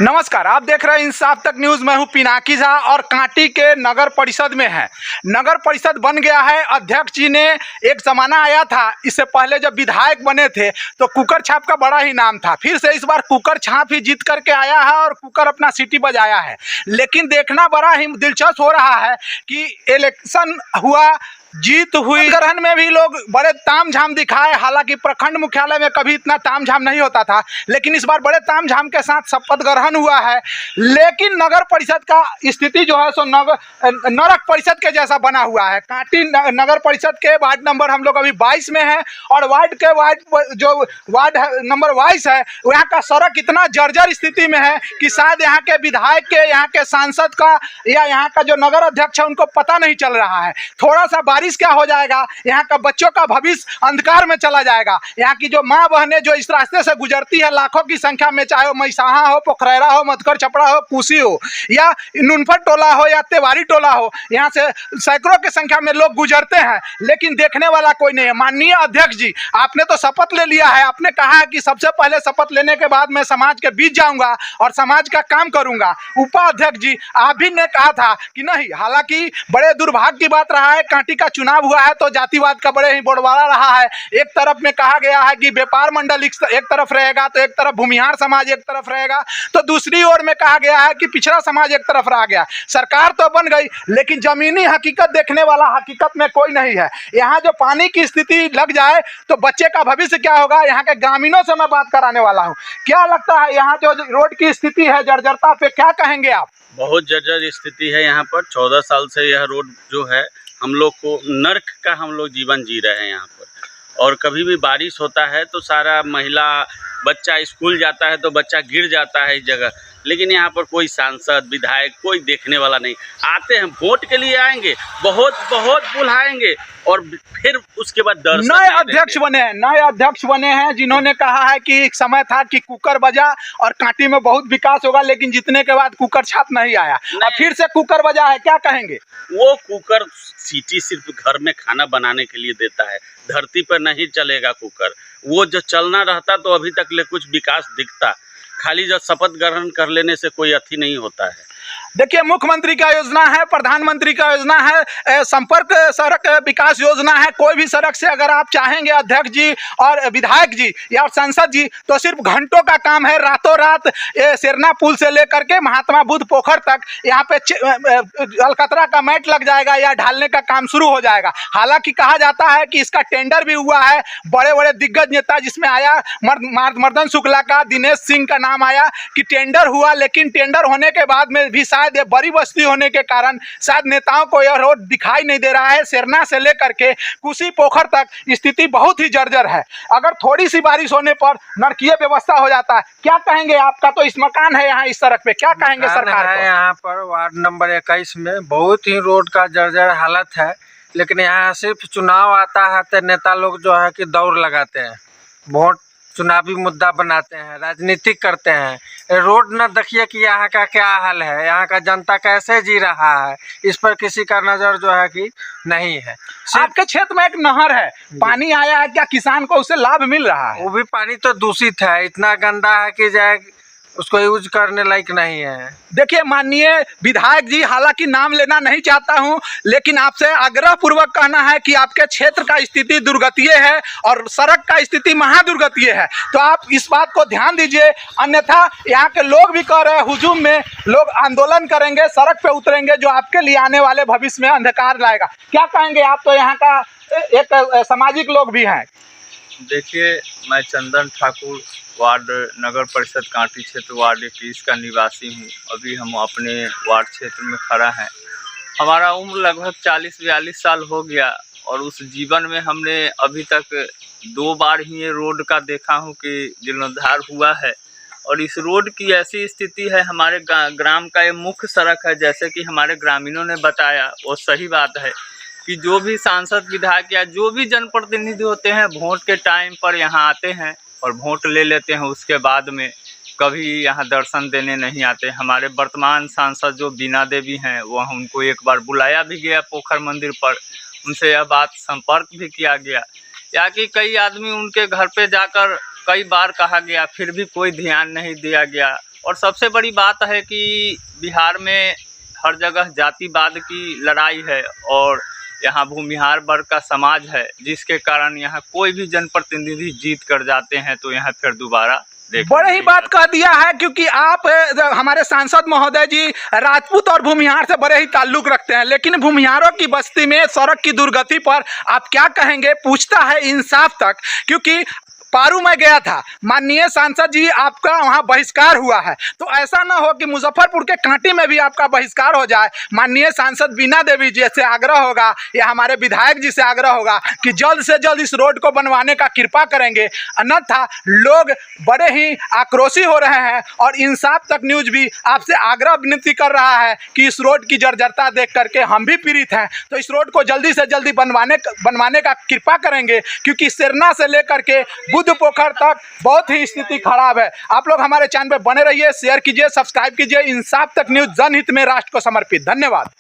नमस्कार, आप देख रहे हैं इंसाफ तक न्यूज़। मैं हूं पिनाकी झा और कांटी के नगर परिषद में है। नगर परिषद बन गया है। अध्यक्ष जी ने एक ज़माना आया था, इससे पहले जब विधायक बने थे तो कुकर छाप का बड़ा ही नाम था। फिर से इस बार कुकर छाप ही जीत करके आया है और कुकर अपना सीटी बजाया है। लेकिन देखना बड़ा ही दिलचस्प हो रहा है कि इलेक्शन हुआ, जीत हुई, ग्रहण में भी लोग बड़े तामझाम दिखाए। हालांकि प्रखंड मुख्यालय में कभी इतना तामझाम नहीं होता था, लेकिन इस बार बड़े तामझाम के साथ शपथ ग्रहण हुआ है। लेकिन नगर परिषद का स्थिति जो है सो नरक परिषद के जैसा बना हुआ है। कांटी नगर परिषद के वार्ड नंबर हम लोग अभी 22 में है और वार्ड नंबर 22 है, यहाँ का सड़क इतना जर्जर स्थिति में है कि शायद यहाँ के विधायक के, यहाँ के सांसद का या यहाँ का जो नगर अध्यक्ष है उनको पता नहीं चल रहा है। थोड़ा सा बारिश क्या हो जाएगा, यहाँ का बच्चों का भविष्य अंधकार में चला जाएगा। यहाँ की जो माँ बहनें जो इस रास्ते से गुजरती है लाखों की संख्या में, चाहे वो मैसाहा हो, पोखरेरा हो, मधुकर छपड़ा हो, कुशी हो या नुनफर टोला हो या तेवारी टोला हो, यहाँ से सैकड़ों की संख्या में लोग गुजरते हैं, लेकिन देखने वाला कोई नहीं है। माननीय अध्यक्ष जी, आपने तो शपथ ले लिया है। आपने कहा है कि सबसे पहले शपथ लेने के बाद मैं समाज के बीच जाऊंगा और समाज का काम करूंगा। उपाध्यक्ष जी, आप भी ने कहा था कि नहीं। हालांकि बड़े दुर्भाग्य की बात रहा है, कांटी का चुनाव हुआ है तो जातिवाद का बड़े ही बोलबाला रहा है। एक तरफ में कहा गया है कि व्यापार मंडल एक तरफ रहेगा, तो एक तरफ भूमिहार समाज एक तरफ रहेगा, तो दूसरी ओर में कहा गया है कि पिछड़ा समाज एक तरफ रह गया। सरकार तो बन गई, लेकिन जमीनी हकीकत देखने वाला हकीकत में कोई नहीं है। यहाँ जो पानी की स्थिति लग जाए तो बच्चे का भविष्य क्या होगा, यहाँ के ग्रामीणों से मैं बात कराने वाला हूँ। क्या लगता है यहाँ जो रोड की स्थिति है, जर्जरता पे क्या कहेंगे आप? बहुत जर्जर स्थिति है यहाँ पर। 14 साल से यह रोड जो है हम लोग को नर्क का हम लोग जीवन जी रहे हैं यहाँ पर। और कभी भी बारिश होता है तो सारा महिला बच्चा स्कूल जाता है तो बच्चा गिर जाता है इस जगह। लेकिन यहाँ पर कोई सांसद विधायक कोई देखने वाला नहीं। आते हैं वोट के लिए, आएंगे बहुत बुलाएंगे और फिर उसके बाद नए अध्यक्ष बने हैं जिन्होंने कहा है कि एक समय था कि कुकर बजा और कांटी में बहुत विकास होगा, लेकिन जीतने के बाद कुकर छाप नहीं आया और फिर से कुकर बजा है। क्या कहेंगे? वो कुकर सीटी सिर्फ घर में खाना बनाने के लिए देता है, धरती पर नहीं चलेगा कुकर। वो जो चलना रहता तो अभी तक ले कुछ विकास दिखता। खाली जब शपथ ग्रहण कर लेने से कोई अथी नहीं होता है। देखिए, मुख्यमंत्री का योजना है, प्रधानमंत्री का योजना है, संपर्क सड़क विकास योजना है। कोई भी सड़क से अगर आप चाहेंगे अध्यक्ष जी और विधायक जी या सांसद जी, तो सिर्फ घंटों का काम है। रातों रात सेरना पुल से लेकर के महात्मा बुद्ध पोखर तक यहाँ पे अलकतरा का मैट लग जाएगा या ढालने का काम शुरू हो जाएगा। हालांकि कहा जाता है कि इसका टेंडर भी हुआ है। बड़े बड़े दिग्गज नेता जिसमें आया मर्दन शुक्ला का, दिनेश सिंह का नाम आया कि टेंडर हुआ, लेकिन टेंडर होने के बाद में भी शायद ये बड़ी बस्ती होने के कारण शायद नेताओं को यह रोड दिखाई नहीं दे रहा है। सेरना से लेकर के कुशी पोखर तक स्थिति बहुत ही जर्जर है। अगर थोड़ी सी बारिश होने पर नरकीय व्यवस्था हो जाता है। क्या कहेंगे? आपका तो इस मकान है यहाँ इस सड़क पे, क्या कहेंगे सरकार को? यहाँ पर वार्ड नंबर 21 में बहुत ही रोड का जर्जर हालत है, लेकिन यहाँ सिर्फ चुनाव आता है तो नेता लोग जो है कि दौड़ लगाते हैं, वोट चुनावी मुद्दा बनाते हैं, राजनीतिक करते हैं। रोड न देखिए कि यहाँ का क्या हाल है, यहाँ का जनता कैसे जी रहा है, इस पर किसी का नज़र जो है कि नहीं है। आपके क्षेत्र में एक नहर है, पानी आया है, क्या किसान को उससे लाभ मिल रहा है? वो भी पानी तो दूषित है, इतना गंदा है कि जाए उसको यूज करने लायक नहीं है। देखिए माननीय विधायक जी, हालांकि नाम लेना नहीं चाहता हूं, लेकिन आपसे आग्रह पूर्वक कहना है कि आपके क्षेत्र का स्थिति दुर्गतीय है और सड़क का स्थिति महादुर्गतीय है, तो आप इस बात को ध्यान दीजिए। अन्यथा यहाँ के लोग भी कह रहे हैं, हुजूम में लोग आंदोलन करेंगे, सड़क पे उतरेंगे, जो आपके लिए आने वाले भविष्य में अंधकार लाएगा। क्या कहेंगे? आप तो यहाँ का एक सामाजिक लोग भी हैं। देखिए, मैं चंदन ठाकुर वार्ड नगर परिषद कांटी क्षेत्र वार्ड 21 का निवासी हूँ। अभी हम अपने वार्ड क्षेत्र में खड़ा हैं। हमारा उम्र लगभग 40-42 साल हो गया और उस जीवन में हमने अभी तक 2 बार ही ये रोड का देखा हूँ कि जीर्णोद्धार हुआ है। और इस रोड की ऐसी स्थिति है, हमारे ग्राम का ये मुख्य सड़क है, जैसे कि हमारे ग्रामीणों ने बताया, वो सही बात है कि जो भी सांसद विधायक या जो भी जनप्रतिनिधि होते हैं वोट के टाइम पर यहाँ आते हैं और वोट ले लेते हैं। उसके बाद में कभी यहाँ दर्शन देने नहीं आते। हमारे वर्तमान सांसद जो बीना देवी हैं, वह उनको एक बार बुलाया भी गया पोखर मंदिर पर, उनसे यह बात संपर्क भी किया गया, या कि कई आदमी उनके घर पे जाकर कई बार कहा गया, फिर भी कोई ध्यान नहीं दिया गया। और सबसे बड़ी बात है कि बिहार में हर जगह जातिवाद की लड़ाई है और यहाँ भूमिहार वर्ग का समाज है, जिसके कारण यहाँ कोई भी जनप्रतिनिधि जीत कर जाते हैं तो यहाँ फिर दोबारा बड़े ही बात कह दिया है, क्योंकि आप हमारे सांसद महोदय जी राजपूत और भूमिहार से बड़े ही ताल्लुक रखते हैं, लेकिन भूमिहारों की बस्ती में सड़क की दुर्गति पर आप क्या कहेंगे, पूछता है इंसाफ तक। क्योंकि पारू में गया था, माननीय सांसद जी आपका वहाँ बहिष्कार हुआ है, तो ऐसा ना हो कि मुजफ्फरपुर के कांटी में भी आपका बहिष्कार हो जाए। माननीय सांसद बीना देवी जी से आग्रह होगा या हमारे विधायक जी से आग्रह होगा कि जल्द से जल्द इस रोड को बनवाने का कृपा करेंगे, अन्यथा लोग बड़े ही आक्रोशी हो रहे हैं। और इंसाफ तक न्यूज भी आपसे आग्रह विनती कर रहा है कि इस रोड की जर्जरता देख करके हम भी पीड़ित हैं, तो इस रोड को जल्दी से जल्दी बनवाने का कृपा करेंगे, क्योंकि सिरना से लेकर के बुद्ध पोखर तक बहुत ही स्थिति खराब है। आप लोग हमारे चैनल पे बने रहिए, शेयर कीजिए, सब्सक्राइब कीजिए। इंसाफ तक न्यूज जनहित में, राष्ट्र को समर्पित। धन्यवाद।